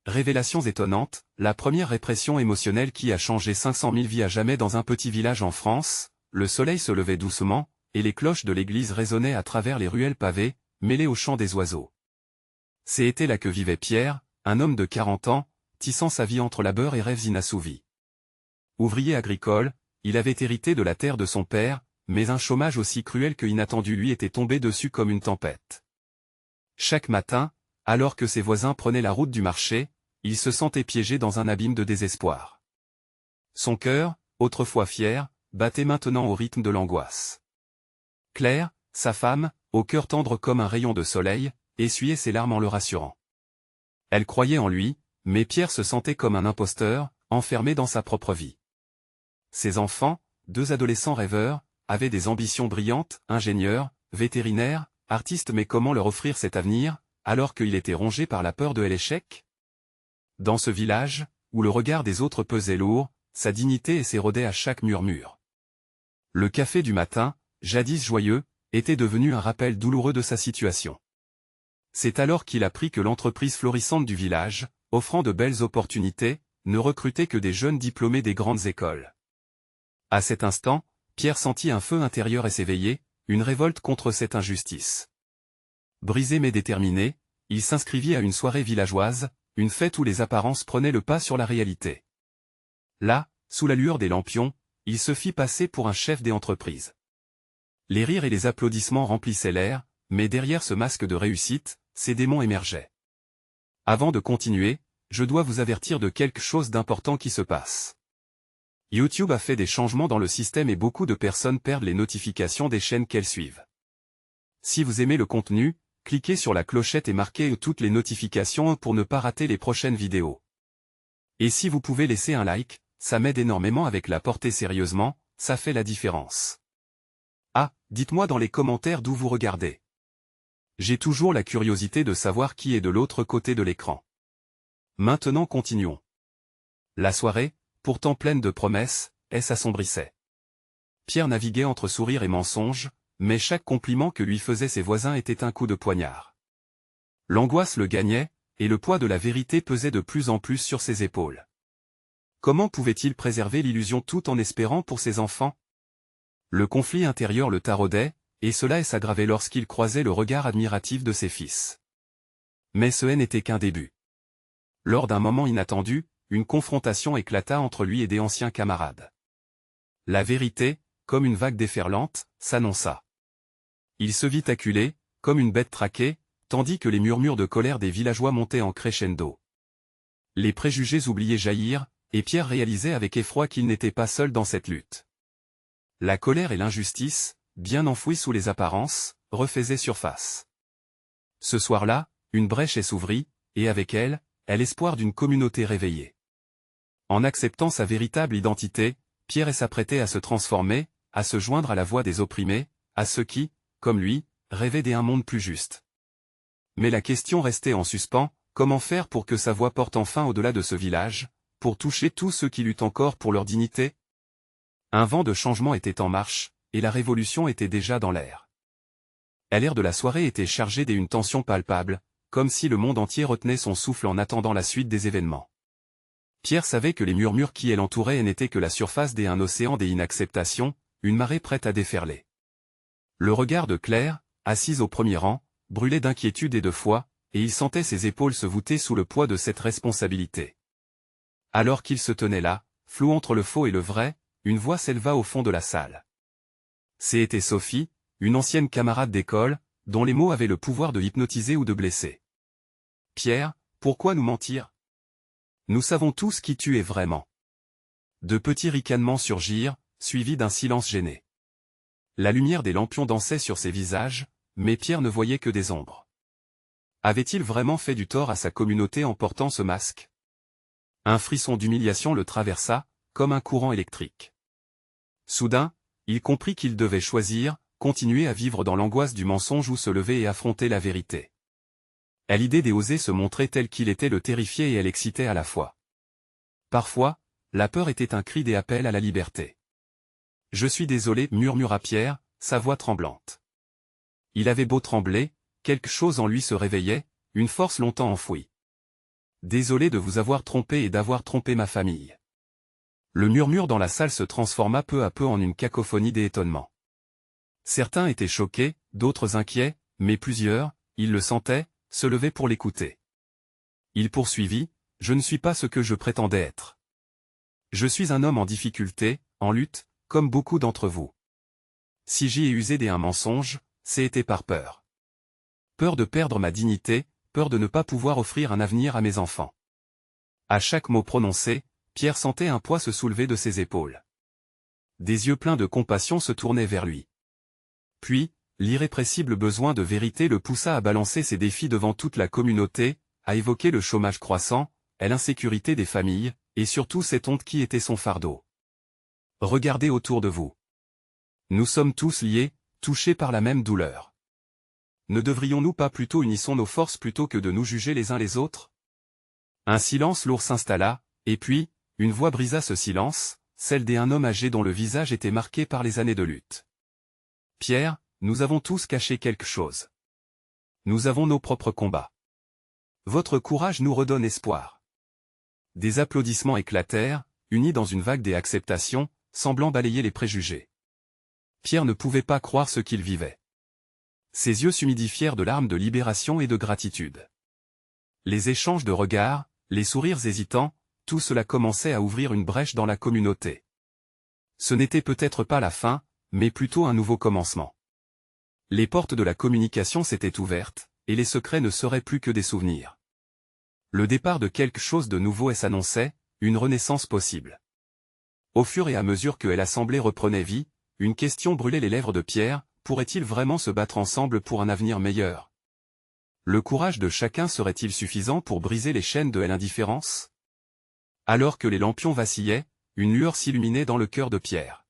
Révélations étonnantes, la première répression émotionnelle qui a changé 500 000 vies à jamais dans un petit village en France, le soleil se levait doucement, et les cloches de l'église résonnaient à travers les ruelles pavées, mêlées au chant des oiseaux. C'était là que vivait Pierre, un homme de 40 ans, tissant sa vie entre labeur et rêves inassouvis. Ouvrier agricole, il avait hérité de la terre de son père, mais un chômage aussi cruel que inattendu lui était tombé dessus comme une tempête. Chaque matin, alors que ses voisins prenaient la route du marché, il se sentait piégé dans un abîme de désespoir. Son cœur, autrefois fier, battait maintenant au rythme de l'angoisse. Claire, sa femme, au cœur tendre comme un rayon de soleil, essuyait ses larmes en le rassurant. Elle croyait en lui, mais Pierre se sentait comme un imposteur, enfermé dans sa propre vie. Ses enfants, 2 adolescents rêveurs, avaient des ambitions brillantes, ingénieurs, vétérinaires, artistes, mais comment leur offrir cet avenir, alors qu'il était rongé par la peur de l'échec? Dans ce village, où le regard des autres pesait lourd, sa dignité s'érodait à chaque murmure. Le café du matin, jadis joyeux, était devenu un rappel douloureux de sa situation. C'est alors qu'il apprit que l'entreprise florissante du village, offrant de belles opportunités, ne recrutait que des jeunes diplômés des grandes écoles. À cet instant, Pierre sentit un feu intérieur s'éveiller, une révolte contre cette injustice. Brisé mais déterminé, il s'inscrivit à une soirée villageoise, une fête où les apparences prenaient le pas sur la réalité. Là, sous la lueur des lampions, il se fit passer pour un chef des entreprises. Les rires et les applaudissements remplissaient l'air, mais derrière ce masque de réussite, ses démons émergeaient. Avant de continuer, je dois vous avertir de quelque chose d'important qui se passe. YouTube a fait des changements dans le système et beaucoup de personnes perdent les notifications des chaînes qu'elles suivent. Si vous aimez le contenu, cliquez sur la clochette et marquez toutes les notifications pour ne pas rater les prochaines vidéos. Et si vous pouvez laisser un like, ça m'aide énormément avec la portée sérieusement, ça fait la différence. Ah, dites-moi dans les commentaires d'où vous regardez. J'ai toujours la curiosité de savoir qui est de l'autre côté de l'écran. Maintenant continuons. La soirée, pourtant pleine de promesses, s'assombrissait. Pierre naviguait entre sourires et mensonges, mais chaque compliment que lui faisaient ses voisins était un coup de poignard. L'angoisse le gagnait, et le poids de la vérité pesait de plus en plus sur ses épaules. Comment pouvait-il préserver l'illusion tout en espérant pour ses enfants? Le conflit intérieur le taraudait, et cela s'aggravait lorsqu'il croisait le regard admiratif de ses fils. Mais ce n'était qu'un début. Lors d'un moment inattendu, une confrontation éclata entre lui et des anciens camarades. La vérité, comme une vague déferlante, s'annonça. Il se vit acculé, comme une bête traquée, tandis que les murmures de colère des villageois montaient en crescendo. Les préjugés oubliés jaillirent, et Pierre réalisait avec effroi qu'il n'était pas seul dans cette lutte. La colère et l'injustice, bien enfouies sous les apparences, refaisaient surface. Ce soir-là, une brèche s'ouvrit, et avec elle, l'espoir d'une communauté réveillée. En acceptant sa véritable identité, Pierre s'apprêtait à se transformer, à se joindre à la voix des opprimés, à ceux qui, comme lui, rêvaient d'un monde plus juste. Mais la question restait en suspens, comment faire pour que sa voix porte enfin au-delà de ce village, pour toucher tous ceux qui luttent encore pour leur dignité? Un vent de changement était en marche, et la révolution était déjà dans l'air. L'air de la soirée était chargé d'une tension palpable, comme si le monde entier retenait son souffle en attendant la suite des événements. Pierre savait que les murmures qui l'entouraient n'étaient que la surface d'un océan des inacceptations, une marée prête à déferler. Le regard de Claire, assise au premier rang, brûlait d'inquiétude et de foi, et il sentait ses épaules se voûter sous le poids de cette responsabilité. Alors qu'il se tenait là, flou entre le faux et le vrai, une voix s'éleva au fond de la salle. C'était Sophie, une ancienne camarade d'école, dont les mots avaient le pouvoir de hypnotiser ou de blesser. « Pierre, pourquoi nous mentir? Nous savons tous qui tu es vraiment. » De petits ricanements surgirent, suivis d'un silence gêné. La lumière des lampions dansait sur ses visages, mais Pierre ne voyait que des ombres. Avait-il vraiment fait du tort à sa communauté en portant ce masque? Un frisson d'humiliation le traversa, comme un courant électrique. Soudain, il comprit qu'il devait choisir, continuer à vivre dans l'angoisse du mensonge ou se lever et affronter la vérité. À l'idée d'oser se montrer tel qu'il était le terrifiait et elle excitait à la fois. Parfois, la peur était un cri d'appel à la liberté. « Je suis désolé » murmura Pierre, sa voix tremblante. Il avait beau trembler, quelque chose en lui se réveillait, une force longtemps enfouie. désolé de vous avoir trompé et d'avoir trompé ma famille. » Le murmure dans la salle se transforma peu à peu en une cacophonie d'étonnement. Certains étaient choqués, d'autres inquiets, mais plusieurs, ils le sentaient, se levaient pour l'écouter. Il poursuivit, « Je ne suis pas ce que je prétendais être. Je suis un homme en difficulté, en lutte, comme beaucoup d'entre vous. Si j'y ai usé d'un mensonge, c'est été par peur. Peur de perdre ma dignité, peur de ne pas pouvoir offrir un avenir à mes enfants. » À chaque mot prononcé, Pierre sentait un poids se soulever de ses épaules. Des yeux pleins de compassion se tournaient vers lui. Puis, l'irrépressible besoin de vérité le poussa à balancer ses défis devant toute la communauté, à évoquer le chômage croissant, et l'insécurité des familles, et surtout cette honte qui était son fardeau. Regardez autour de vous. Nous sommes tous liés, touchés par la même douleur. Ne devrions-nous pas plutôt unissons nos forces plutôt que de nous juger les uns les autres? Un silence lourd s'installa, et puis, une voix brisa ce silence, celle d'un homme âgé dont le visage était marqué par les années de lutte. « Pierre, nous avons tous caché quelque chose. Nous avons nos propres combats. Votre courage nous redonne espoir. » Des applaudissements éclatèrent, unis dans une vague d'acceptation, semblant balayer les préjugés. Pierre ne pouvait pas croire ce qu'il vivait. Ses yeux s'humidifièrent de larmes de libération et de gratitude. Les échanges de regards, les sourires hésitants, tout cela commençait à ouvrir une brèche dans la communauté. Ce n'était peut-être pas la fin, mais plutôt un nouveau commencement. Les portes de la communication s'étaient ouvertes, et les secrets ne seraient plus que des souvenirs. Le départ de quelque chose de nouveau s'annonçait, une renaissance possible. Au fur et à mesure que l'assemblée reprenait vie, une question brûlait les lèvres de Pierre, pourraient-ils vraiment se battre ensemble pour un avenir meilleur? Le courage de chacun serait-il suffisant pour briser les chaînes de l'indifférence? Alors que les lampions vacillaient, une lueur s'illuminait dans le cœur de Pierre.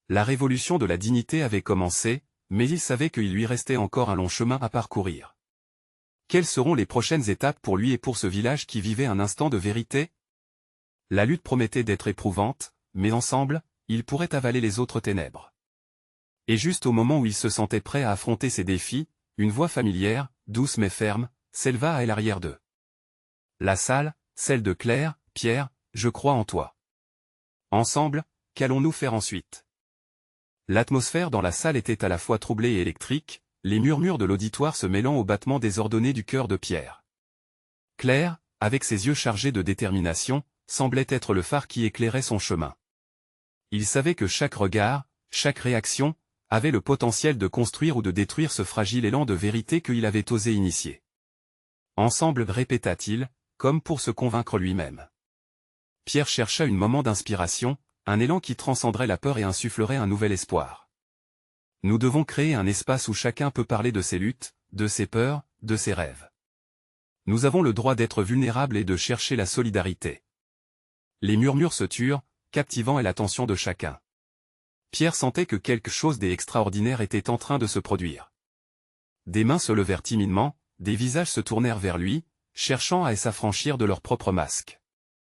La révolution de la dignité avait commencé, mais il savait qu'il lui restait encore un long chemin à parcourir. Quelles seront les prochaines étapes pour lui et pour ce village qui vivait un instant de vérité? La lutte promettait d'être éprouvante, mais ensemble, ils pourraient avaler les autres ténèbres. Et juste au moment où il se sentait prêt à affronter ces défis, une voix familière, douce mais ferme, s'éleva à l'arrière d'eux. La salle, celle de Claire, « Pierre, je crois en toi. Ensemble, qu'allons-nous faire ensuite ?» L'atmosphère dans la salle était à la fois troublée et électrique, les murmures de l'auditoire se mêlant aux battements désordonnés du cœur de Pierre. Claire, avec ses yeux chargés de détermination, semblait être le phare qui éclairait son chemin. Il savait que chaque regard, chaque réaction, avait le potentiel de construire ou de détruire ce fragile élan de vérité qu'il avait osé initier. Ensemble, répéta-t-il, comme pour se convaincre lui-même. Pierre chercha un moment d'inspiration, un élan qui transcenderait la peur et insufflerait un nouvel espoir. Nous devons créer un espace où chacun peut parler de ses luttes, de ses peurs, de ses rêves. Nous avons le droit d'être vulnérables et de chercher la solidarité. Les murmures se turent, captivant l'attention de chacun. Pierre sentait que quelque chose d'extraordinaire était en train de se produire. Des mains se levèrent timidement, des visages se tournèrent vers lui, cherchant à s'affranchir de leur propre masque.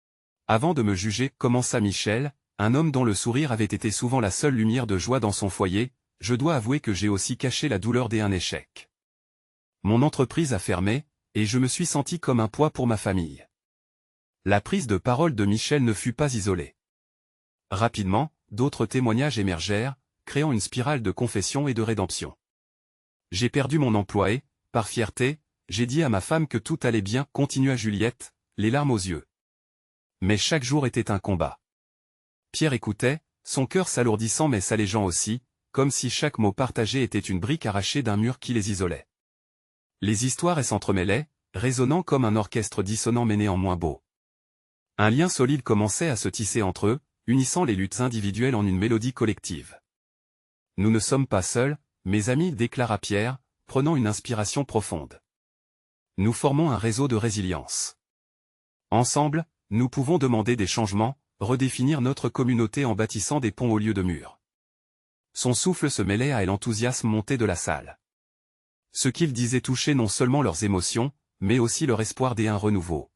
« Avant de me juger, commença Michel, un homme dont le sourire avait été souvent la seule lumière de joie dans son foyer, je dois avouer que j'ai aussi caché la douleur d'un échec. Mon entreprise a fermé, et je me suis senti comme un poids pour ma famille. » La prise de parole de Michel ne fut pas isolée. Rapidement, d'autres témoignages émergèrent, créant une spirale de confession et de rédemption. J'ai perdu mon emploi et, par fierté, j'ai dit à ma femme que tout allait bien, continua Juliette, les larmes aux yeux. Mais chaque jour était un combat. Pierre écoutait, son cœur s'alourdissant mais s'allégeant aussi, comme si chaque mot partagé était une brique arrachée d'un mur qui les isolait. Les histoires s'entremêlaient, résonnant comme un orchestre dissonant mais néanmoins beau. Un lien solide commençait à se tisser entre eux, unissant les luttes individuelles en une mélodie collective. Nous ne sommes pas seuls, mes amis, déclara Pierre, prenant une inspiration profonde. Nous formons un réseau de résilience. Ensemble, nous pouvons demander des changements, redéfinir notre communauté en bâtissant des ponts au lieu de murs. Son souffle se mêlait à l'enthousiasme monté de la salle. Ce qu'il disait touchait non seulement leurs émotions, mais aussi leur espoir d'un renouveau.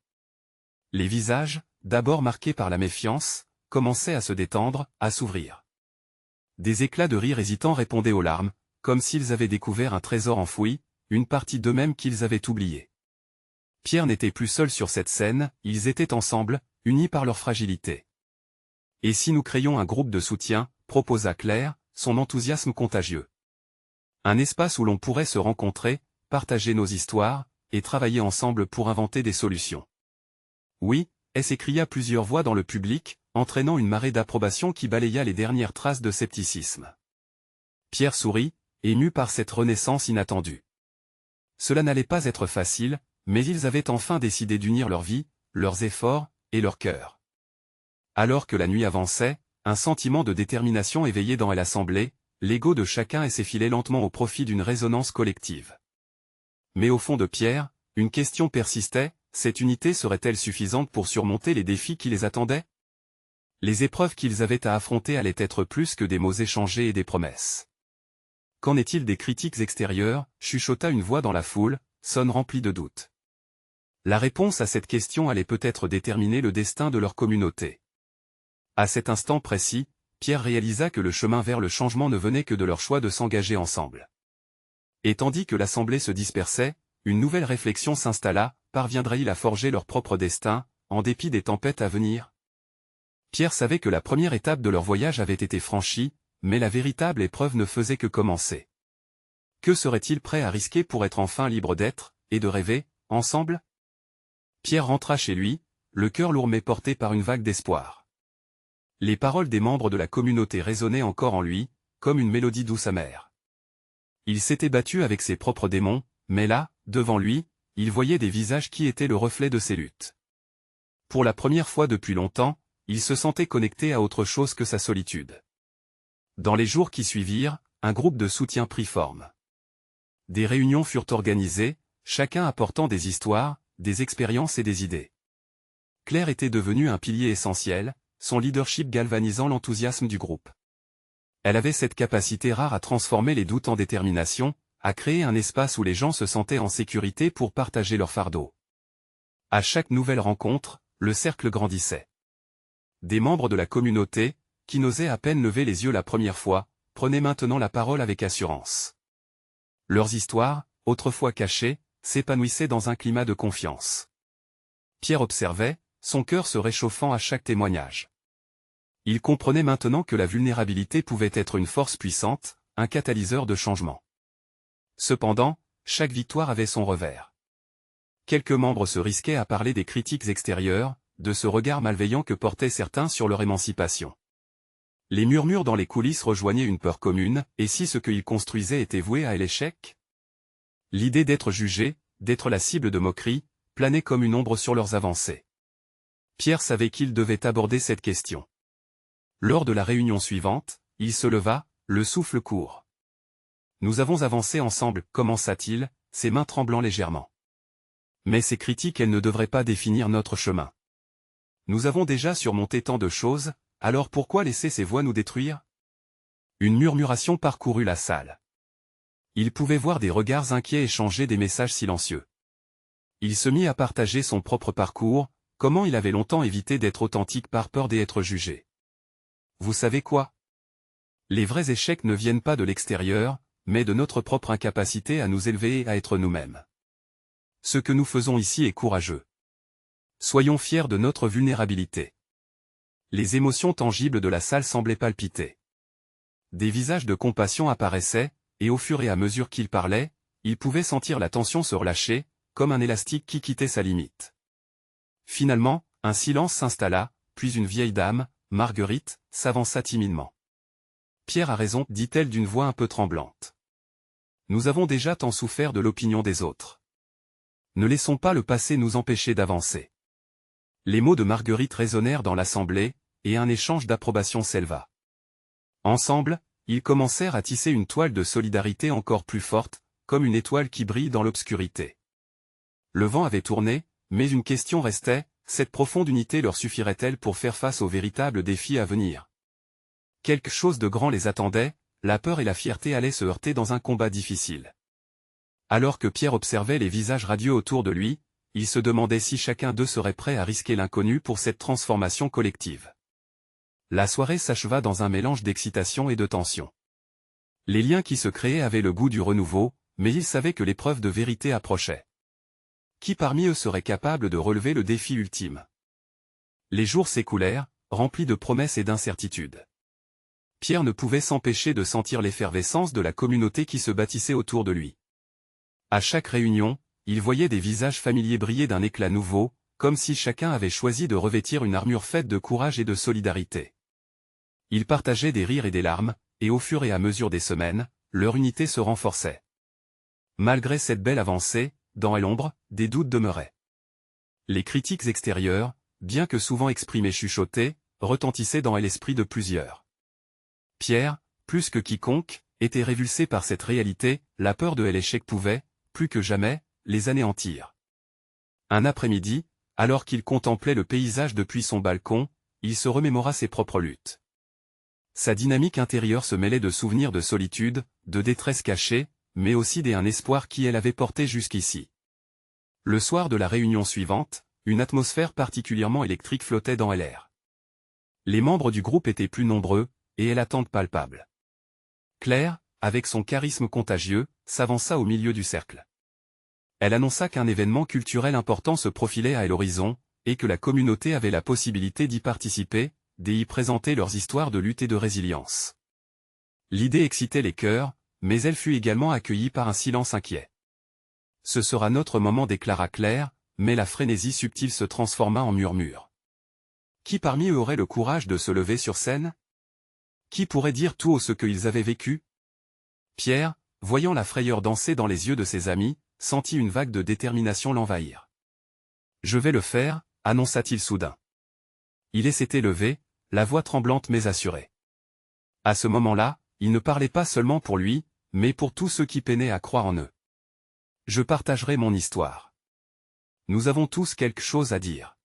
Les visages, d'abord marqués par la méfiance, commençaient à se détendre, à s'ouvrir. Des éclats de rire hésitants répondaient aux larmes, comme s'ils avaient découvert un trésor enfoui, une partie d'eux-mêmes qu'ils avaient oubliée. Pierre n'était plus seul sur cette scène, ils étaient ensemble, unis par leur fragilité. Et si nous créions un groupe de soutien, proposa Claire, son enthousiasme contagieux. Un espace où l'on pourrait se rencontrer, partager nos histoires, et travailler ensemble pour inventer des solutions. Oui, s'écria plusieurs voix dans le public, entraînant une marée d'approbation qui balaya les dernières traces de scepticisme. Pierre sourit, ému par cette renaissance inattendue. Cela n'allait pas être facile, mais ils avaient enfin décidé d'unir leur vie, leurs efforts, et leur cœur. Alors que la nuit avançait, un sentiment de détermination éveillé dans l'assemblée, l'ego de chacun s'effilait lentement au profit d'une résonance collective. Mais au fond de Pierre, une question persistait, cette unité serait-elle suffisante pour surmonter les défis qui les attendaient? Les épreuves qu'ils avaient à affronter allaient être plus que des mots échangés et des promesses. Qu'en est-il des critiques extérieures? Chuchota une voix dans la foule, sonne remplie de doutes. La réponse à cette question allait peut-être déterminer le destin de leur communauté. À cet instant précis, Pierre réalisa que le chemin vers le changement ne venait que de leur choix de s'engager ensemble. Et tandis que l'assemblée se dispersait, une nouvelle réflexion s'installa, parviendraient-ils à forger leur propre destin, en dépit des tempêtes à venir? Pierre savait que la première étape de leur voyage avait été franchie, mais la véritable épreuve ne faisait que commencer. Que serait-il prêt à risquer pour être enfin libre d'être, et de rêver, ensemble? Pierre rentra chez lui, le cœur lourd mais porté par une vague d'espoir. Les paroles des membres de la communauté résonnaient encore en lui, comme une mélodie douce amère. Il s'était battu avec ses propres démons, mais là, devant lui, il voyait des visages qui étaient le reflet de ses luttes. Pour la première fois depuis longtemps, il se sentait connecté à autre chose que sa solitude. Dans les jours qui suivirent, un groupe de soutien prit forme. Des réunions furent organisées, chacun apportant des histoires, des expériences et des idées. Claire était devenue un pilier essentiel, son leadership galvanisant l'enthousiasme du groupe. Elle avait cette capacité rare à transformer les doutes en détermination, à créer un espace où les gens se sentaient en sécurité pour partager leur fardeau. À chaque nouvelle rencontre, le cercle grandissait. Des membres de la communauté, qui n'osaient à peine lever les yeux la première fois, prenaient maintenant la parole avec assurance. Leurs histoires, autrefois cachées, s'épanouissaient dans un climat de confiance. Pierre observait, son cœur se réchauffant à chaque témoignage. Il comprenait maintenant que la vulnérabilité pouvait être une force puissante, un catalyseur de changement. Cependant, chaque victoire avait son revers. Quelques membres se risquaient à parler des critiques extérieures, de ce regard malveillant que portaient certains sur leur émancipation. Les murmures dans les coulisses rejoignaient une peur commune, et si ce qu'ils construisaient était voué à l'échec? L'idée d'être jugé, d'être la cible de moqueries, planait comme une ombre sur leurs avancées. Pierre savait qu'il devait aborder cette question. Lors de la réunion suivante, il se leva, le souffle court. Nous avons avancé ensemble, commença-t-il, ses mains tremblant légèrement. Mais ces critiques, elles ne devraient pas définir notre chemin. Nous avons déjà surmonté tant de choses, alors pourquoi laisser ces voix nous détruire? Une murmuration parcourut la salle. Il pouvait voir des regards inquiets échanger des messages silencieux. Il se mit à partager son propre parcours, comment il avait longtemps évité d'être authentique par peur d'être jugé. Vous savez quoi? Les vrais échecs ne viennent pas de l'extérieur, mais de notre propre incapacité à nous élever et à être nous-mêmes. Ce que nous faisons ici est courageux. Soyons fiers de notre vulnérabilité. Les émotions tangibles de la salle semblaient palpiter. Des visages de compassion apparaissaient, et au fur et à mesure qu'il parlait, il pouvait sentir la tension se relâcher, comme un élastique qui quittait sa limite. Finalement, un silence s'installa, puis une vieille dame, Marguerite, s'avança timidement. Pierre a raison, dit-elle d'une voix un peu tremblante. Nous avons déjà tant souffert de l'opinion des autres. Ne laissons pas le passé nous empêcher d'avancer. Les mots de Marguerite résonnèrent dans l'assemblée, et un échange d'approbation s'éleva. Ensemble, ils commencèrent à tisser une toile de solidarité encore plus forte, comme une étoile qui brille dans l'obscurité. Le vent avait tourné, mais une question restait, cette profonde unité leur suffirait-elle pour faire face aux véritables défis à venir? Quelque chose de grand les attendait, la peur et la fierté allaient se heurter dans un combat difficile. Alors que Pierre observait les visages radieux autour de lui, il se demandait si chacun d'eux serait prêt à risquer l'inconnu pour cette transformation collective. La soirée s'acheva dans un mélange d'excitation et de tension. Les liens qui se créaient avaient le goût du renouveau, mais ils savaient que l'épreuve de vérité approchait. Qui parmi eux serait capable de relever le défi ultime? Les jours s'écoulèrent, remplis de promesses et d'incertitudes. Pierre ne pouvait s'empêcher de sentir l'effervescence de la communauté qui se bâtissait autour de lui. À chaque réunion, il voyait des visages familiers briller d'un éclat nouveau, comme si chacun avait choisi de revêtir une armure faite de courage et de solidarité. Ils partageaient des rires et des larmes, et au fur et à mesure des semaines, leur unité se renforçait. Malgré cette belle avancée, dans l'ombre, des doutes demeuraient. Les critiques extérieures, bien que souvent exprimées chuchotées, retentissaient dans l'esprit de plusieurs. Pierre, plus que quiconque, était révulsé par cette réalité, la peur de l'échec pouvait, plus que jamais, les anéantir. Un après-midi, alors qu'il contemplait le paysage depuis son balcon, il se remémora ses propres luttes. Sa dynamique intérieure se mêlait de souvenirs de solitude, de détresse cachée, mais aussi d'un espoir qui elle avait porté jusqu'ici. Le soir de la réunion suivante, une atmosphère particulièrement électrique flottait dans l'air. Les membres du groupe étaient plus nombreux, et l'attente palpable. Claire, avec son charisme contagieux, s'avança au milieu du cercle. Elle annonça qu'un événement culturel important se profilait à l'horizon, et que la communauté avait la possibilité d'y participer, d'y présenter leurs histoires de lutte et de résilience. L'idée excitait les cœurs, mais elle fut également accueillie par un silence inquiet. Ce sera notre moment, déclara Claire, mais la frénésie subtile se transforma en murmure. Qui parmi eux aurait le courage de se lever sur scène? Qui pourrait dire tout haut ce qu'ils avaient vécu? Pierre, voyant la frayeur danser dans les yeux de ses amis, sentit une vague de détermination l'envahir. « Je vais le faire », annonça-t-il soudain. Il s'était levé, la voix tremblante mais assurée. À ce moment-là, il ne parlait pas seulement pour lui, mais pour tous ceux qui peinaient à croire en eux. « Je partagerai mon histoire. Nous avons tous quelque chose à dire.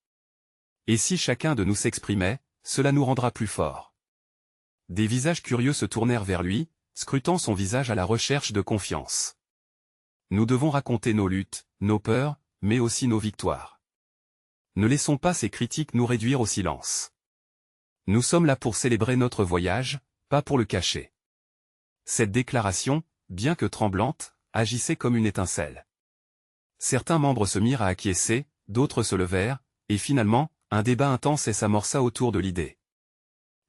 Et si chacun de nous s'exprimait, cela nous rendra plus forts. » Des visages curieux se tournèrent vers lui, scrutant son visage à la recherche de confiance. Nous devons raconter nos luttes, nos peurs, mais aussi nos victoires. Ne laissons pas ces critiques nous réduire au silence. Nous sommes là pour célébrer notre voyage, pas pour le cacher. Cette déclaration, bien que tremblante, agissait comme une étincelle. Certains membres se mirent à acquiescer, d'autres se levèrent, et finalement, un débat intense s'amorça autour de l'idée.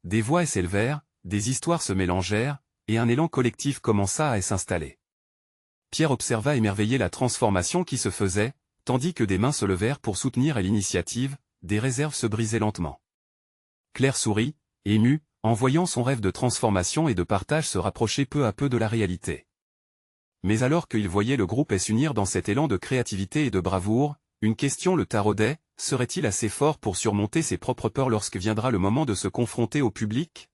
Des voix s'élevèrent, des histoires se mélangèrent, et un élan collectif commença à s'installer. Pierre observa émerveillé la transformation qui se faisait, tandis que des mains se levèrent pour soutenir l'initiative, des réserves se brisaient lentement. Claire sourit, émue, en voyant son rêve de transformation et de partage se rapprocher peu à peu de la réalité. Mais alors qu'il voyait le groupe s'unir dans cet élan de créativité et de bravoure, une question le taraudait, serait-il assez fort pour surmonter ses propres peurs lorsque viendra le moment de se confronter au public?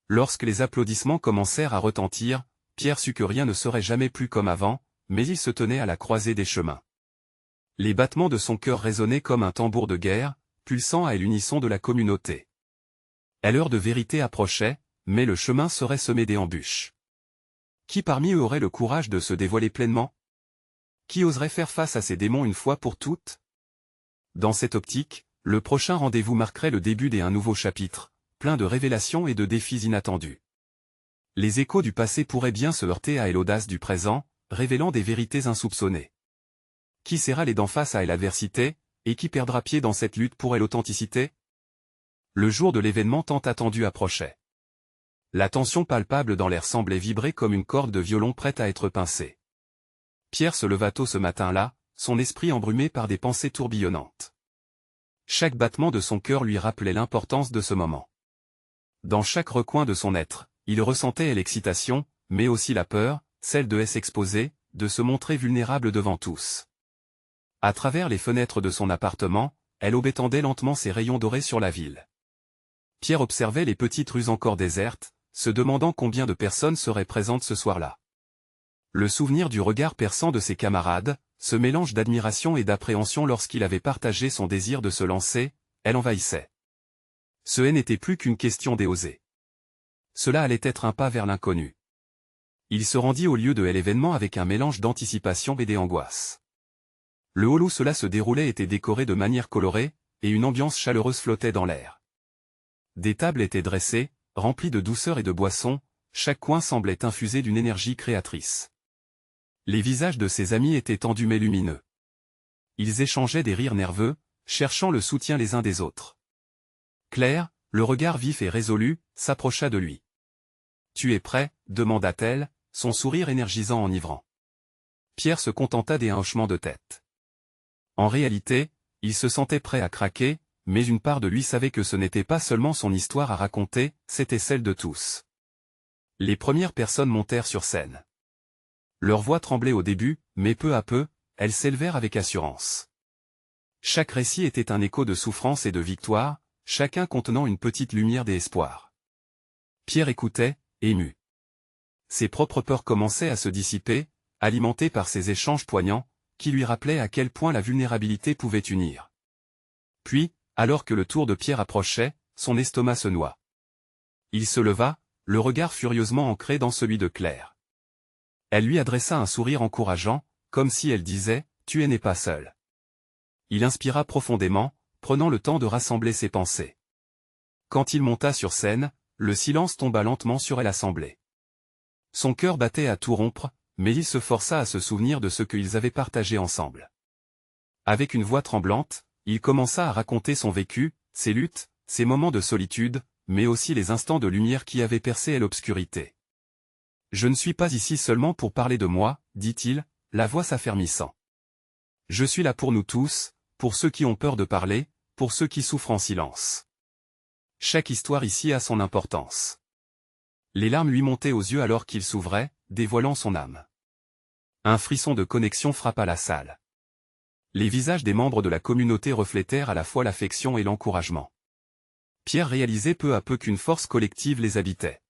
Lorsque les applaudissements commencèrent à retentir, Pierre sut que rien ne serait jamais plus comme avant, mais il se tenait à la croisée des chemins. Les battements de son cœur résonnaient comme un tambour de guerre, pulsant à l'unisson de la communauté. L'heure de vérité approchait, mais le chemin serait semé d'embûches. Qui parmi eux aurait le courage de se dévoiler pleinement? Qui oserait faire face à ces démons une fois pour toutes? Dans cette optique, le prochain rendez-vous marquerait le début d'un nouveau chapitre, plein de révélations et de défis inattendus. Les échos du passé pourraient bien se heurter à l'audace du présent, révélant des vérités insoupçonnées. Qui serra les dents face à l'adversité, et qui perdra pied dans cette lutte pour l'authenticité? Le jour de l'événement tant attendu approchait. La tension palpable dans l'air semblait vibrer comme une corde de violon prête à être pincée. Pierre se leva tôt ce matin-là, son esprit embrumé par des pensées tourbillonnantes. Chaque battement de son cœur lui rappelait l'importance de ce moment. Dans chaque recoin de son être, il ressentait l'excitation, mais aussi la peur, celle de s'exposer, de se montrer vulnérable devant tous. À travers les fenêtres de son appartement, elle étendait lentement ses rayons dorés sur la ville. Pierre observait les petites rues encore désertes, se demandant combien de personnes seraient présentes ce soir-là. Le souvenir du regard perçant de ses camarades, ce mélange d'admiration et d'appréhension lorsqu'il avait partagé son désir de se lancer, elle envahissait. Ce n'était plus qu'une question d'oser. Cela allait être un pas vers l'inconnu. Il se rendit au lieu de l'événement avec un mélange d'anticipation et d'angoisse. Le hall où cela se déroulait était décoré de manière colorée, et une ambiance chaleureuse flottait dans l'air. Des tables étaient dressées, remplies de douceur et de boissons, chaque coin semblait infusé d'une énergie créatrice. Les visages de ses amis étaient tendus mais lumineux. ils échangeaient des rires nerveux, cherchant le soutien les uns des autres. Claire, le regard vif et résolu, s'approcha de lui. « Tu es prêt ?» demanda-t-elle, son sourire énergisant enivrant. Pierre se contenta d'un hochement de tête. En réalité, il se sentait prêt à craquer, mais une part de lui savait que ce n'était pas seulement son histoire à raconter, c'était celle de tous. Les premières personnes montèrent sur scène. Leurs voix tremblaient au début, mais peu à peu, elles s'élevèrent avec assurance. Chaque récit était un écho de souffrance et de victoire, chacun contenant une petite lumière d'espoir. Pierre écoutait, ému. Ses propres peurs commençaient à se dissiper, alimentées par ces échanges poignants, qui lui rappelaient à quel point la vulnérabilité pouvait unir. Puis, alors que le tour de Pierre approchait, son estomac se noua. Il se leva, le regard furieusement ancré dans celui de Claire. Elle lui adressa un sourire encourageant, comme si elle disait « Tu n'es pas seul ». Il inspira profondément, prenant le temps de rassembler ses pensées. Quand il monta sur scène, le silence tomba lentement sur l'assemblée. Son cœur battait à tout rompre, mais il se força à se souvenir de ce qu'ils avaient partagé ensemble. Avec une voix tremblante, il commença à raconter son vécu, ses luttes, ses moments de solitude, mais aussi les instants de lumière qui avaient percé l'obscurité. « Je ne suis pas ici seulement pour parler de moi, » dit-il, la voix s'affermissant. « Je suis là pour nous tous, pour ceux qui ont peur de parler, pour ceux qui souffrent en silence. Chaque histoire ici a son importance. » Les larmes lui montaient aux yeux alors qu'il s'ouvrait, dévoilant son âme. Un frisson de connexion frappa la salle. Les visages des membres de la communauté reflétèrent à la fois l'affection et l'encouragement. Pierre réalisait peu à peu qu'une force collective les habitait.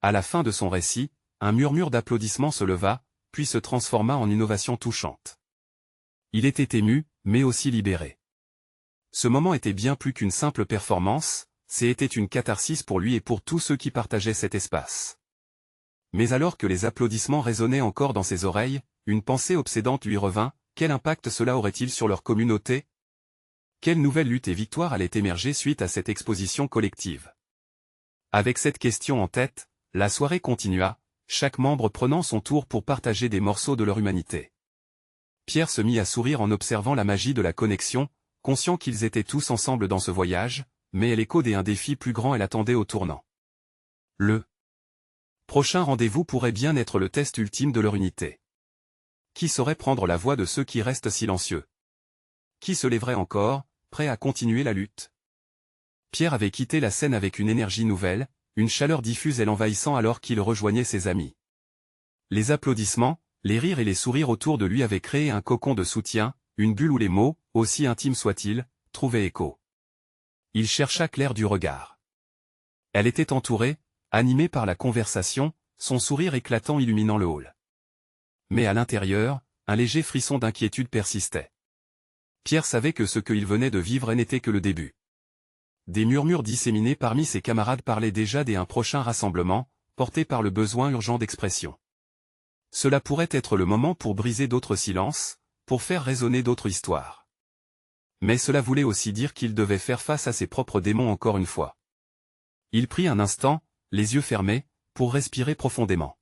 À la fin de son récit, un murmure d'applaudissements se leva, puis se transforma en une ovation touchante. Il était ému, mais aussi libéré. Ce moment était bien plus qu'une simple performance, c'était une catharsis pour lui et pour tous ceux qui partageaient cet espace. Mais alors que les applaudissements résonnaient encore dans ses oreilles, une pensée obsédante lui revint, quel impact cela aurait-il sur leur communauté? Quelle nouvelle lutte et victoire allait émerger suite à cette exposition collective? Avec cette question en tête, la soirée continua, chaque membre prenant son tour pour partager des morceaux de leur humanité. Pierre se mit à sourire en observant la magie de la connexion, conscient qu'ils étaient tous ensemble dans ce voyage, mais l'écho d'un défi plus grand l'attendait au tournant. Le prochain rendez-vous pourrait bien être le test ultime de leur unité. Qui saurait prendre la voix de ceux qui restent silencieux? Qui se lèverait encore, prêt à continuer la lutte? Pierre avait quitté la scène avec une énergie nouvelle, une chaleur diffuse et l'envahissant alors qu'il rejoignait ses amis. Les applaudissements, les rires et les sourires autour de lui avaient créé un cocon de soutien, une bulle où les mots, aussi intimes soient-ils, trouvaient écho. Il chercha Claire du regard. Elle était entourée, animée par la conversation, son sourire éclatant illuminant le hall. Mais à l'intérieur, un léger frisson d'inquiétude persistait. Pierre savait que ce qu'il venait de vivre n'était que le début. Des murmures disséminés parmi ses camarades parlaient déjà d'un prochain rassemblement, porté par le besoin urgent d'expression. Cela pourrait être le moment pour briser d'autres silences, pour faire résonner d'autres histoires. Mais cela voulait aussi dire qu'il devait faire face à ses propres démons encore une fois. Il prit un instant, les yeux fermés, pour respirer profondément.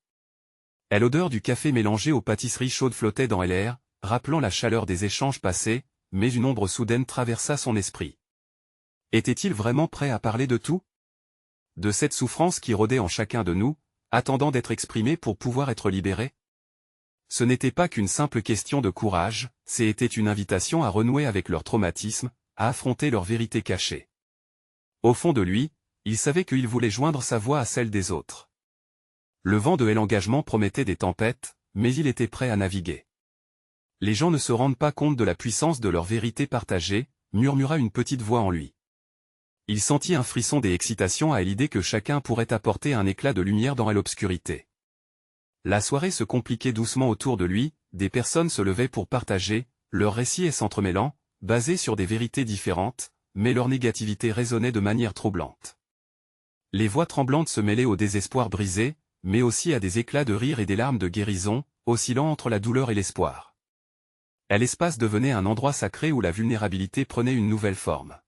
L'odeur du café mélangé aux pâtisseries chaudes flottait dans l'air, rappelant la chaleur des échanges passés, mais une ombre soudaine traversa son esprit. Était-il vraiment prêt à parler de tout? De cette souffrance qui rôdait en chacun de nous, attendant d'être exprimée pour pouvoir être libérée? Ce n'était pas qu'une simple question de courage, c'était une invitation à renouer avec leur traumatisme, à affronter leur vérité cachée. Au fond de lui, il savait qu'il voulait joindre sa voix à celle des autres. Le vent de l'engagement promettait des tempêtes, mais il était prêt à naviguer. Les gens ne se rendent pas compte de la puissance de leur vérité partagée, murmura une petite voix en lui. Il sentit un frisson d'excitation à l'idée que chacun pourrait apporter un éclat de lumière dans l'obscurité. La soirée se compliquait doucement autour de lui, des personnes se levaient pour partager, leurs récits et s'entremêlant, basés sur des vérités différentes, mais leur négativité résonnait de manière troublante. Les voix tremblantes se mêlaient au désespoir brisé, mais aussi à des éclats de rire et des larmes de guérison, oscillant entre la douleur et l'espoir. L'espace devenait un endroit sacré où la vulnérabilité prenait une nouvelle forme.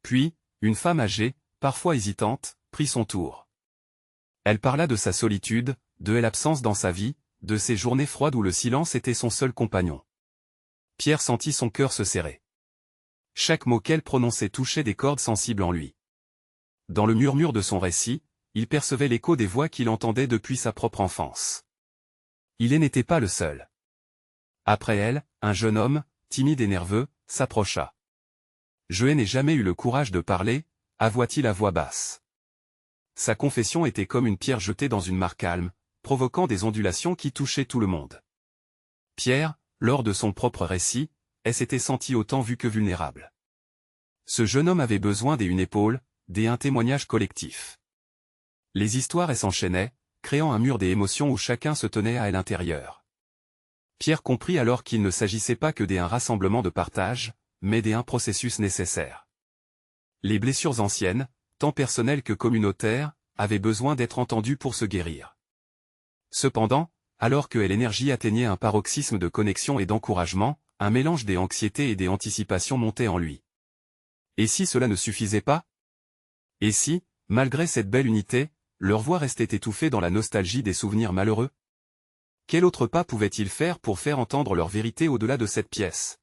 Puis, une femme âgée, parfois hésitante, prit son tour. Elle parla de sa solitude, de l'absence dans sa vie, de ces journées froides où le silence était son seul compagnon. Pierre sentit son cœur se serrer. Chaque mot qu'elle prononçait touchait des cordes sensibles en lui. Dans le murmure de son récit, il percevait l'écho des voix qu'il entendait depuis sa propre enfance. Il n'était pas le seul. Après elle, un jeune homme, timide et nerveux, s'approcha. « Je n'ai jamais eu le courage de parler », avoua-t-il à voix basse. Sa confession était comme une pierre jetée dans une mare calme, provoquant des ondulations qui touchaient tout le monde. Pierre, lors de son propre récit, s'était senti autant vu que vulnérable. Ce jeune homme avait besoin d'une épaule, d'un témoignage collectif. Les histoires s'enchaînaient, créant un mur des émotions où chacun se tenait à l'intérieur. Pierre comprit alors qu'il ne s'agissait pas que d'un rassemblement de partage, mais d'un processus nécessaire. Les blessures anciennes, tant personnelles que communautaires, avaient besoin d'être entendues pour se guérir. Cependant, alors que l'énergie atteignait un paroxysme de connexion et d'encouragement, un mélange des anxiétés et des anticipations montait en lui. Et si cela ne suffisait pas? Et si, malgré cette belle unité, leur voix restait étouffée dans la nostalgie des souvenirs malheureux? Quel autre pas pouvaient-ils faire pour faire entendre leur vérité au-delà de cette pièce?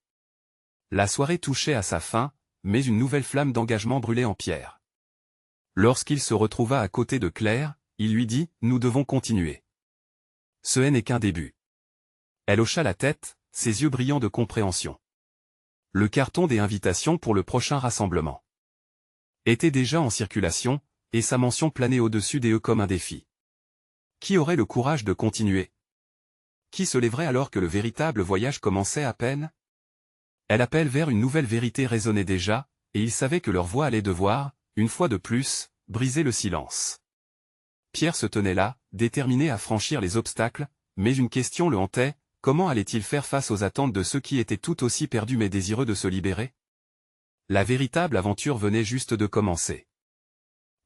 La soirée touchait à sa fin, mais une nouvelle flamme d'engagement brûlait en Pierre. Lorsqu'il se retrouva à côté de Claire, il lui dit « Nous devons continuer. Ce n'est qu'un début. » Elle hocha la tête, ses yeux brillants de compréhension. Le carton des invitations pour le prochain rassemblement était déjà en circulation, et sa mention planait au-dessus des comme un défi. Qui aurait le courage de continuer? Qui se lèverait alors que le véritable voyage commençait à peine? Elle appelle vers une nouvelle vérité résonnait déjà, et il savait que leur voix allait devoir, une fois de plus, briser le silence. Pierre se tenait là, déterminé à franchir les obstacles, mais une question le hantait, comment allait-il faire face aux attentes de ceux qui étaient tout aussi perdus mais désireux de se libérer? La véritable aventure venait juste de commencer.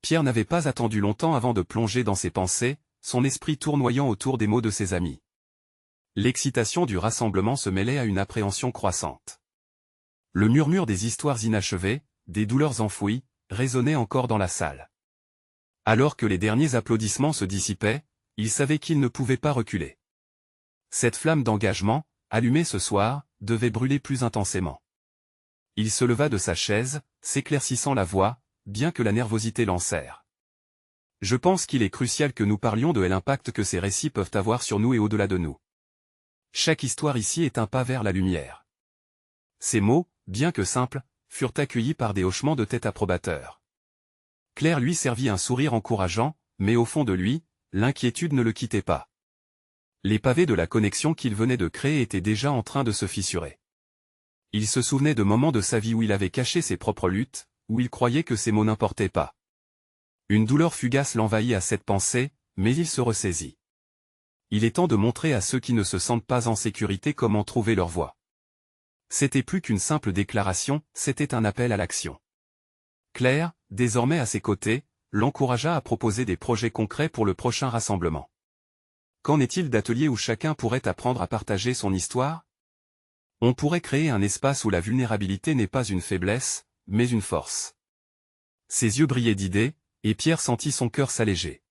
Pierre n'avait pas attendu longtemps avant de plonger dans ses pensées, son esprit tournoyant autour des mots de ses amis. L'excitation du rassemblement se mêlait à une appréhension croissante. Le murmure des histoires inachevées, des douleurs enfouies, résonnait encore dans la salle. Alors que les derniers applaudissements se dissipaient, il savait qu'il ne pouvait pas reculer. Cette flamme d'engagement, allumée ce soir, devait brûler plus intensément. Il se leva de sa chaise, s'éclaircissant la voix, bien que la nervosité l'enserre. Je pense qu'il est crucial que nous parlions de l'impact que ces récits peuvent avoir sur nous et au-delà de nous. Chaque histoire ici est un pas vers la lumière. Ces mots, bien que simples, furent accueillis par des hochements de tête approbateurs. Claire lui servit un sourire encourageant, mais au fond de lui, l'inquiétude ne le quittait pas. Les pavés de la connexion qu'il venait de créer étaient déjà en train de se fissurer. Il se souvenait de moments de sa vie où il avait caché ses propres luttes, où il croyait que ses mots n'importaient pas. Une douleur fugace l'envahit à cette pensée, mais il se ressaisit. Il est temps de montrer à ceux qui ne se sentent pas en sécurité comment trouver leur voie. C'était plus qu'une simple déclaration, c'était un appel à l'action. Claire, désormais à ses côtés, l'encouragea à proposer des projets concrets pour le prochain rassemblement. Qu'en est-il d'ateliers où chacun pourrait apprendre à partager son histoire? On pourrait créer un espace où la vulnérabilité n'est pas une faiblesse, mais une force. Ses yeux brillaient d'idées, et Pierre sentit son cœur s'alléger.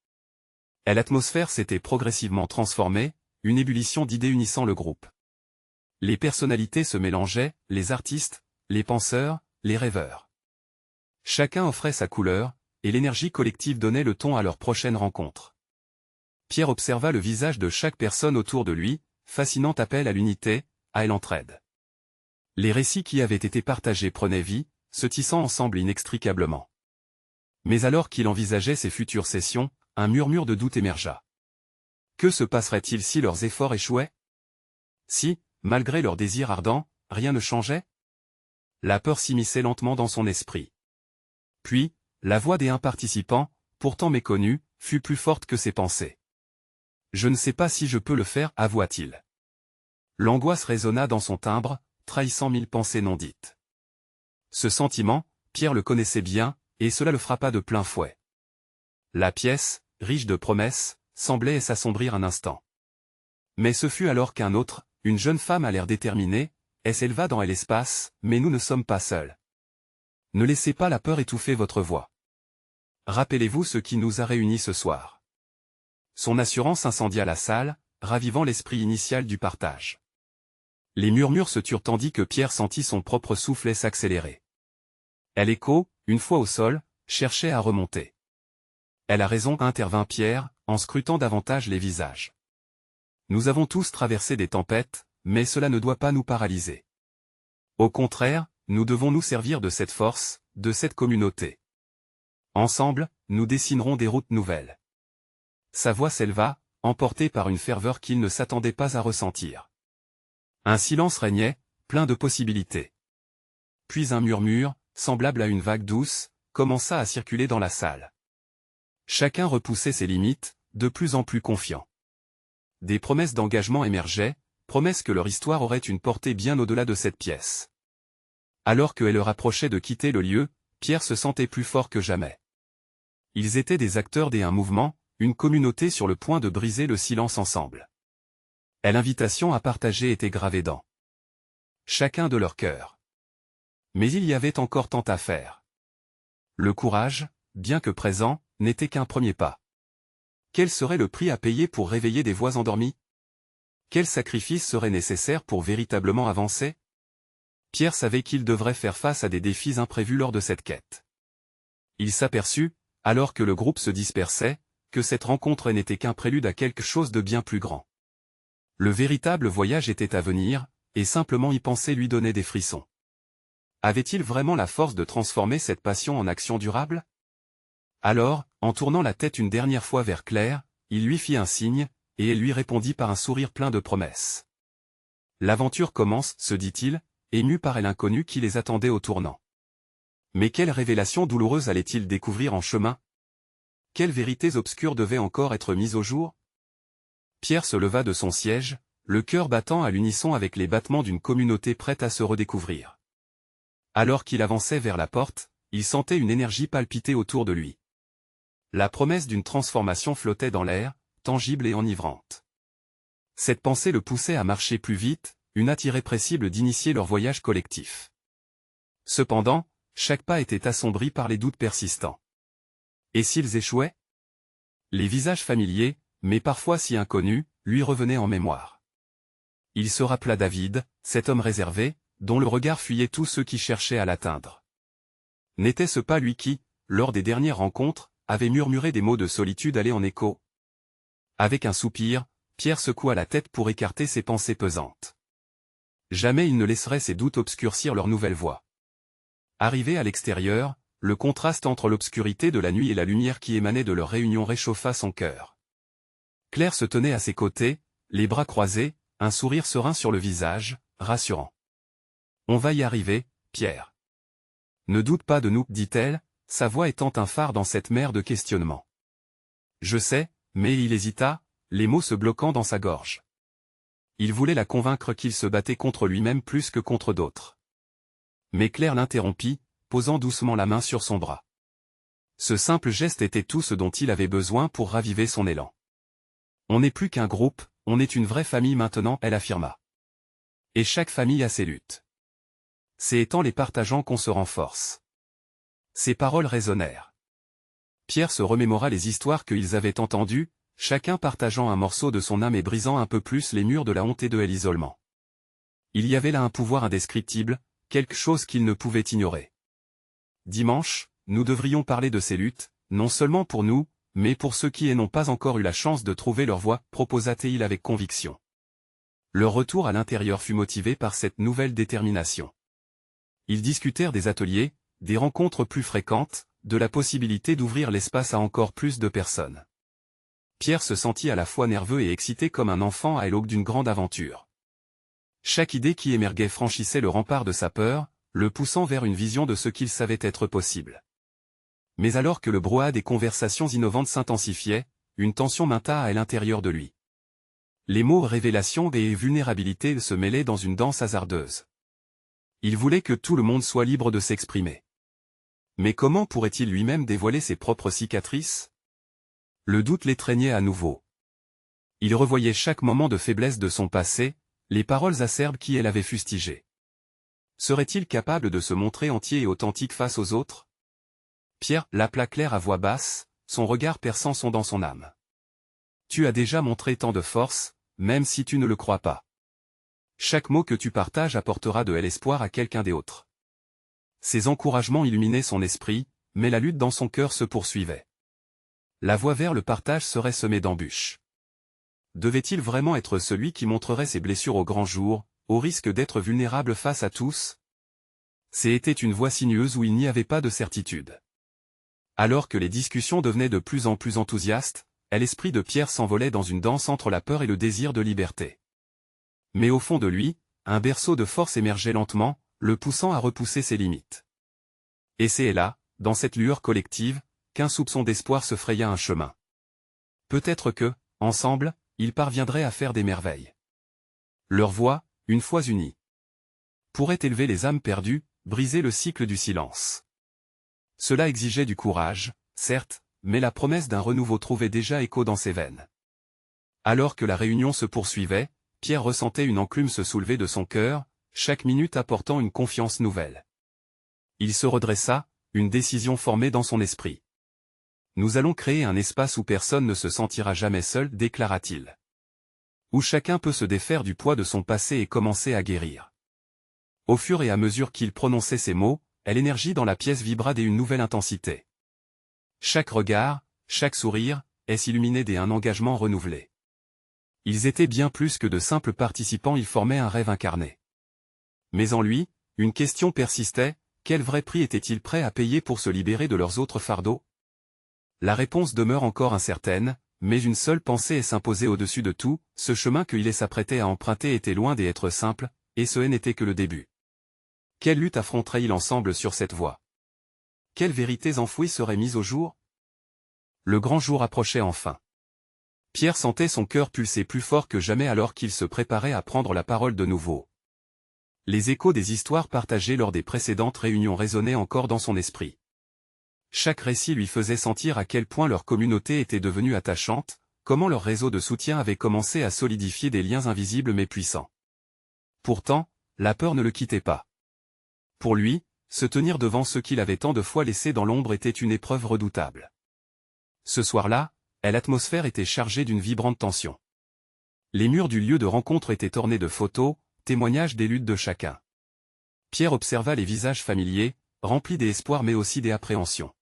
L'atmosphère s'était progressivement transformée, une ébullition d'idées unissant le groupe. Les personnalités se mélangeaient, les artistes, les penseurs, les rêveurs. Chacun offrait sa couleur, et l'énergie collective donnait le ton à leur prochaine rencontre. Pierre observa le visage de chaque personne autour de lui, fascinant appel à l'unité, à l'entraide. Les récits qui avaient été partagés prenaient vie, se tissant ensemble inextricablement. Mais alors qu'il envisageait ces futures sessions, un murmure de doute émergea. Que se passerait-il si leurs efforts échouaient? Si, malgré leur désir ardent, rien ne changeait? La peur s'immisçait lentement dans son esprit. Puis, la voix des participants, pourtant méconnue, fut plus forte que ses pensées. Je ne sais pas si je peux le faire, avoua-t-il. L'angoisse résonna dans son timbre, trahissant mille pensées non dites. Ce sentiment, Pierre le connaissait bien, et cela le frappa de plein fouet. La pièce, riche de promesses, semblait s'assombrir un instant. Mais ce fut alors qu'un autre, une jeune femme à l'air déterminé, s'éleva dans l'espace, mais nous ne sommes pas seuls. Ne laissez pas la peur étouffer votre voix. Rappelez-vous ce qui nous a réunis ce soir. Son assurance incendia la salle, ravivant l'esprit initial du partage. Les murmures se turent tandis que Pierre sentit son propre soufflet s'accélérer. L'écho, une fois au sol, cherchait à remonter. Elle a raison, intervint Pierre, en scrutant davantage les visages. Nous avons tous traversé des tempêtes, mais cela ne doit pas nous paralyser. Au contraire, nous devons nous servir de cette force, de cette communauté. Ensemble, nous dessinerons des routes nouvelles. Sa voix s'éleva, emportée par une ferveur qu'il ne s'attendait pas à ressentir. Un silence régnait, plein de possibilités. Puis un murmure, semblable à une vague douce, commença à circuler dans la salle. Chacun repoussait ses limites, de plus en plus confiant. Des promesses d'engagement émergeaient, promesses que leur histoire aurait une portée bien au-delà de cette pièce. Alors qu'elle leur approchait de quitter le lieu, Pierre se sentait plus fort que jamais. Ils étaient des acteurs d'un mouvement, une communauté sur le point de briser le silence ensemble. Et l'invitation à partager était gravée dans chacun de leurs cœurs. Mais il y avait encore tant à faire. Le courage, bien que présent, n'était qu'un premier pas. Quel serait le prix à payer pour réveiller des voix endormies? Quel sacrifice serait nécessaire pour véritablement avancer? Pierre savait qu'il devrait faire face à des défis imprévus lors de cette quête. Il s'aperçut, alors que le groupe se dispersait, que cette rencontre n'était qu'un prélude à quelque chose de bien plus grand. Le véritable voyage était à venir, et simplement y penser lui donnait des frissons. Avait-il vraiment la force de transformer cette passion en action durable? Alors, en tournant la tête une dernière fois vers Claire, il lui fit un signe, et elle lui répondit par un sourire plein de promesses. L'aventure commence, se dit-il, ému par l'inconnu qui les attendait au tournant. Mais quelle révélation douloureuse allait-il découvrir en chemin? Quelles vérités obscures devaient encore être mises au jour? Pierre se leva de son siège, le cœur battant à l'unisson avec les battements d'une communauté prête à se redécouvrir. Alors qu'il avançait vers la porte, il sentait une énergie palpiter autour de lui. La promesse d'une transformation flottait dans l'air, tangible et enivrante. Cette pensée le poussait à marcher plus vite, une hâte irrépressible d'initier leur voyage collectif. Cependant, chaque pas était assombri par les doutes persistants. Et s'ils échouaient? Les visages familiers, mais parfois si inconnus, lui revenaient en mémoire. Il se rappela David, cet homme réservé, dont le regard fuyait tous ceux qui cherchaient à l'atteindre. N'était-ce pas lui qui, lors des dernières rencontres, avait murmuré des mots de solitude allés en écho? Avec un soupir, Pierre secoua la tête pour écarter ses pensées pesantes. Jamais il ne laisserait ses doutes obscurcir leur nouvelle voie. Arrivé à l'extérieur, le contraste entre l'obscurité de la nuit et la lumière qui émanait de leur réunion réchauffa son cœur. Claire se tenait à ses côtés, les bras croisés, un sourire serein sur le visage, rassurant. « On va y arriver, Pierre. Ne doute pas de nous, dit-elle, sa voix étant un phare dans cette mer de questionnement. Je sais, mais il hésita, les mots se bloquant dans sa gorge. Il voulait la convaincre qu'il se battait contre lui-même plus que contre d'autres. Mais Claire l'interrompit, posant doucement la main sur son bras. Ce simple geste était tout ce dont il avait besoin pour raviver son élan. On n'est plus qu'un groupe, on est une vraie famille maintenant, elle affirma. Et chaque famille a ses luttes. C'est en les partageant qu'on se renforce. Ces paroles résonnèrent. Pierre se remémora les histoires qu'ils avaient entendues, chacun partageant un morceau de son âme et brisant un peu plus les murs de la honte et de l'isolement. Il y avait là un pouvoir indescriptible, quelque chose qu'il ne pouvait ignorer. Dimanche, nous devrions parler de ces luttes, non seulement pour nous, mais pour ceux qui n'ont pas encore eu la chance de trouver leur voie, proposa-t-il avec conviction. Leur retour à l'intérieur fut motivé par cette nouvelle détermination. Ils discutèrent des ateliers, des rencontres plus fréquentes, de la possibilité d'ouvrir l'espace à encore plus de personnes. Pierre se sentit à la fois nerveux et excité comme un enfant à l'aube d'une grande aventure. Chaque idée qui émergeait franchissait le rempart de sa peur, le poussant vers une vision de ce qu'il savait être possible. Mais alors que le brouhaha des conversations innovantes s'intensifiait, une tension mainta à l'intérieur de lui. Les mots révélation et vulnérabilité se mêlaient dans une danse hasardeuse. Il voulait que tout le monde soit libre de s'exprimer. Mais comment pourrait-il lui-même dévoiler ses propres cicatrices? Le doute l'étreignait à nouveau. Il revoyait chaque moment de faiblesse de son passé, les paroles acerbes qui l'avaient fustigé. Serait-il capable de se montrer entier et authentique face aux autres? Pierre l'appela Claire à voix basse, son regard perçant sondant son âme. Tu as déjà montré tant de force, même si tu ne le crois pas. Chaque mot que tu partages apportera de l'espoir à quelqu'un d'autre. Ces encouragements illuminaient son esprit, mais la lutte dans son cœur se poursuivait. La voie vers le partage serait semée d'embûches. Devait-il vraiment être celui qui montrerait ses blessures au grand jour, au risque d'être vulnérable face à tous? C'était une voie sinueuse où il n'y avait pas de certitude. Alors que les discussions devenaient de plus en plus enthousiastes, l'esprit de Pierre s'envolait dans une danse entre la peur et le désir de liberté. Mais au fond de lui, un berceau de force émergeait lentement, le poussant à repousser ses limites. Et c'est là, dans cette lueur collective, qu'un soupçon d'espoir se fraya un chemin. Peut-être que, ensemble, ils parviendraient à faire des merveilles. Leur voix, une fois unie, pourrait élever les âmes perdues, briser le cycle du silence. Cela exigeait du courage, certes, mais la promesse d'un renouveau trouvait déjà écho dans ses veines. Alors que la réunion se poursuivait, Pierre ressentait une enclume se soulever de son cœur, chaque minute apportant une confiance nouvelle. Il se redressa, une décision formée dans son esprit. Nous allons créer un espace où personne ne se sentira jamais seul, déclara-t-il. Où chacun peut se défaire du poids de son passé et commencer à guérir. Au fur et à mesure qu'il prononçait ces mots, l'énergie dans la pièce vibra d'une nouvelle intensité. Chaque regard, chaque sourire, s'illuminait d'un engagement renouvelé. Ils étaient bien plus que de simples participants, ils formaient un rêve incarné. Mais en lui, une question persistait, quel vrai prix étaient-ils prêts à payer pour se libérer de leurs autres fardeaux? La réponse demeure encore incertaine, mais une seule pensée s'imposait au-dessus de tout, ce chemin qu'il s'apprêtait à emprunter était loin d'être simple, et ce n'était que le début. Quelle lutte affronterait-il ensemble sur cette voie? Quelles vérités enfouies seraient mises au jour? Le grand jour approchait enfin. Pierre sentait son cœur pulser plus fort que jamais alors qu'il se préparait à prendre la parole de nouveau. Les échos des histoires partagées lors des précédentes réunions résonnaient encore dans son esprit. Chaque récit lui faisait sentir à quel point leur communauté était devenue attachante, comment leur réseau de soutien avait commencé à solidifier des liens invisibles mais puissants. Pourtant, la peur ne le quittait pas. Pour lui, se tenir devant ceux qu'il avait tant de fois laissés dans l'ombre était une épreuve redoutable. Ce soir-là, l'atmosphère était chargée d'une vibrante tension. Les murs du lieu de rencontre étaient ornés de photos, témoignages des luttes de chacun. Pierre observa les visages familiers, remplis d'espoir mais aussi d'appréhension.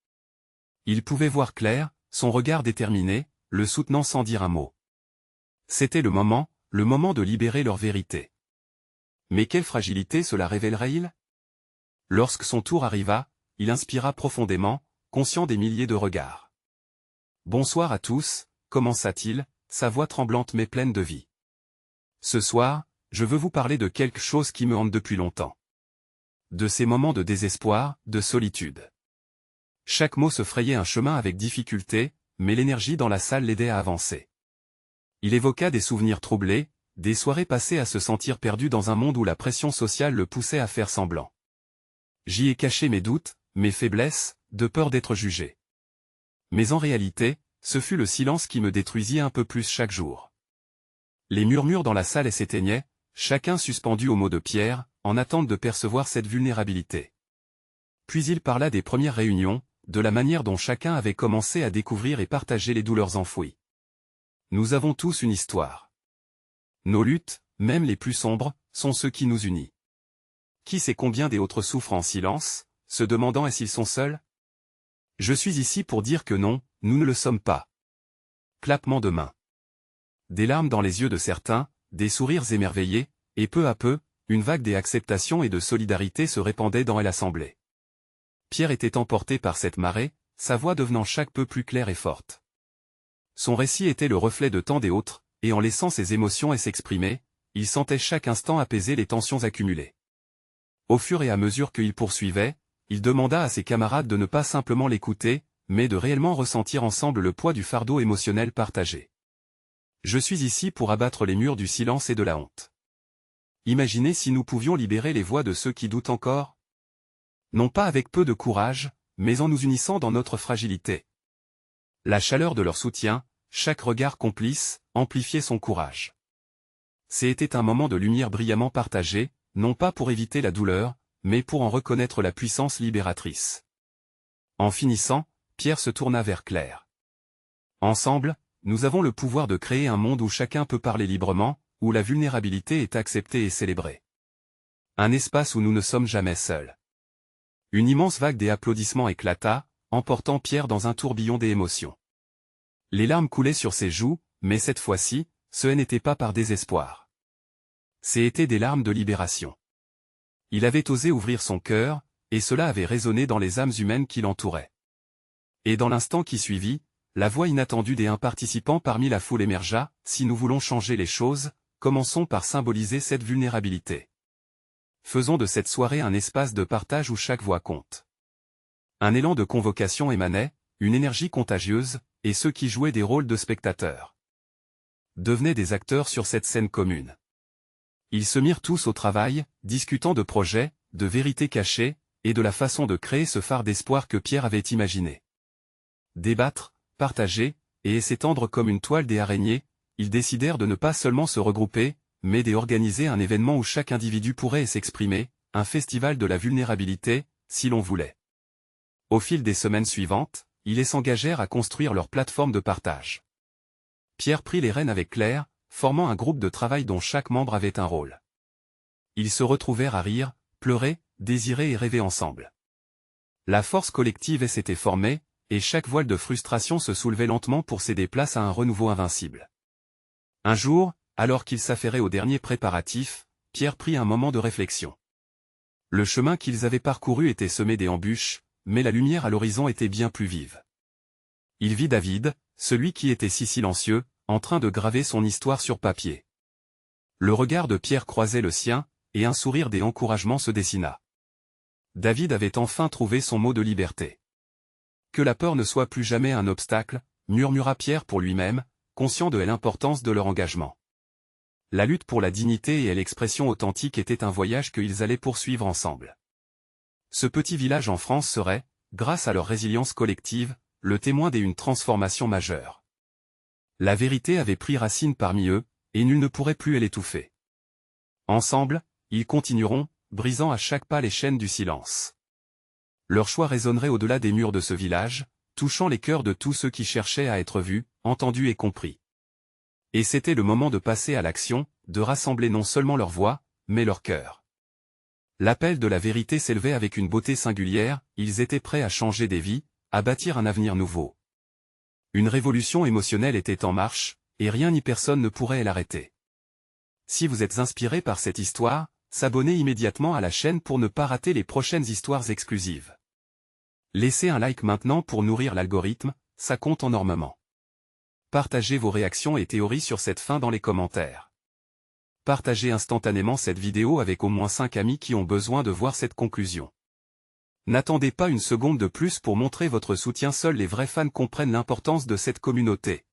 Il pouvait voir clair, son regard déterminé, le soutenant sans dire un mot. C'était le moment de libérer leur vérité. Mais quelle fragilité cela révélerait-il? Lorsque son tour arriva, il inspira profondément, conscient des milliers de regards. « Bonsoir à tous », commença-t-il, sa voix tremblante mais pleine de vie. « Ce soir, je veux vous parler de quelque chose qui me hante depuis longtemps. De ces moments de désespoir, de solitude. » Chaque mot se frayait un chemin avec difficulté, mais l'énergie dans la salle l'aidait à avancer. Il évoqua des souvenirs troublés, des soirées passées à se sentir perdu dans un monde où la pression sociale le poussait à faire semblant. J'y ai caché mes doutes, mes faiblesses, de peur d'être jugé. Mais en réalité, ce fut le silence qui me détruisit un peu plus chaque jour. Les murmures dans la salle s'éteignaient, chacun suspendu aux mots de Pierre, en attente de percevoir cette vulnérabilité. Puis il parla des premières réunions, de la manière dont chacun avait commencé à découvrir et partager les douleurs enfouies. Nous avons tous une histoire. Nos luttes, même les plus sombres, sont ceux qui nous unissent. Qui sait combien des autres souffrent en silence, se demandant s'ils sont seuls? Je suis ici pour dire que non, nous ne le sommes pas. Clappement de mains. Des larmes dans les yeux de certains, des sourires émerveillés, et peu à peu, une vague d'acceptation et de solidarité se répandait dans l'assemblée. Pierre était emporté par cette marée, sa voix devenant chaque peu plus claire et forte. Son récit était le reflet de tant d'autres, et en laissant ses émotions s'exprimer, il sentait chaque instant apaiser les tensions accumulées. Au fur et à mesure qu'il poursuivait, il demanda à ses camarades de ne pas simplement l'écouter, mais de réellement ressentir ensemble le poids du fardeau émotionnel partagé. Je suis ici pour abattre les murs du silence et de la honte. Imaginez si nous pouvions libérer les voix de ceux qui doutent encore? Non pas avec peu de courage, mais en nous unissant dans notre fragilité. La chaleur de leur soutien, chaque regard complice, amplifiait son courage. C'était un moment de lumière brillamment partagé, non pas pour éviter la douleur, mais pour en reconnaître la puissance libératrice. En finissant, Pierre se tourna vers Claire. Ensemble, nous avons le pouvoir de créer un monde où chacun peut parler librement, où la vulnérabilité est acceptée et célébrée. Un espace où nous ne sommes jamais seuls. Une immense vague des applaudissements éclata, emportant Pierre dans un tourbillon des émotions. Les larmes coulaient sur ses joues, mais cette fois-ci, ce n'était pas par désespoir. C'étaient des larmes de libération. Il avait osé ouvrir son cœur, et cela avait résonné dans les âmes humaines qui l'entouraient. Et dans l'instant qui suivit, la voix inattendue d'un participant parmi la foule émergea. Si nous voulons changer les choses, commençons par symboliser cette vulnérabilité. Faisons de cette soirée un espace de partage où chaque voix compte. Un élan de convocation émanait, une énergie contagieuse, et ceux qui jouaient des rôles de spectateurs devenaient des acteurs sur cette scène commune. Ils se mirent tous au travail, discutant de projets, de vérités cachées, et de la façon de créer ce phare d'espoir que Pierre avait imaginé. Débattre, partager, et s'étendre comme une toile des araignées, ils décidèrent de ne pas seulement se regrouper, mais d'organiser un événement où chaque individu pourrait s'exprimer, un festival de la vulnérabilité, si l'on voulait. Au fil des semaines suivantes, ils s'engagèrent à construire leur plateforme de partage. Pierre prit les rênes avec Claire, formant un groupe de travail dont chaque membre avait un rôle. Ils se retrouvèrent à rire, pleurer, désirer et rêver ensemble. La force collective s'était formée, et chaque voile de frustration se soulevait lentement pour céder place à un renouveau invincible. Un jour, alors qu'ils s'affairaient aux derniers préparatifs, Pierre prit un moment de réflexion. Le chemin qu'ils avaient parcouru était semé d'embûches, mais la lumière à l'horizon était bien plus vive. Il vit David, celui qui était si silencieux, en train de graver son histoire sur papier. Le regard de Pierre croisait le sien, et un sourire d'encouragement se dessina. David avait enfin trouvé son mot de liberté. Que la peur ne soit plus jamais un obstacle, murmura Pierre pour lui-même, conscient de l'importance de leur engagement. La lutte pour la dignité et l'expression authentique était un voyage qu'ils allaient poursuivre ensemble. Ce petit village en France serait, grâce à leur résilience collective, le témoin d'une transformation majeure. La vérité avait pris racine parmi eux, et nul ne pourrait plus l'étouffer. Ensemble, ils continueront, brisant à chaque pas les chaînes du silence. Leur choix résonnerait au-delà des murs de ce village, touchant les cœurs de tous ceux qui cherchaient à être vus, entendus et compris. Et c'était le moment de passer à l'action, de rassembler non seulement leur voix, mais leur cœur. L'appel de la vérité s'élevait avec une beauté singulière, ils étaient prêts à changer des vies, à bâtir un avenir nouveau. Une révolution émotionnelle était en marche, et rien ni personne ne pourrait l'arrêter. Si vous êtes inspiré par cette histoire, s'abonnez immédiatement à la chaîne pour ne pas rater les prochaines histoires exclusives. Laissez un like maintenant pour nourrir l'algorithme, ça compte énormément. Partagez vos réactions et théories sur cette fin dans les commentaires. Partagez instantanément cette vidéo avec au moins 5 amis qui ont besoin de voir cette conclusion. N'attendez pas une seconde de plus pour montrer votre soutien, seuls les vrais fans comprennent l'importance de cette communauté.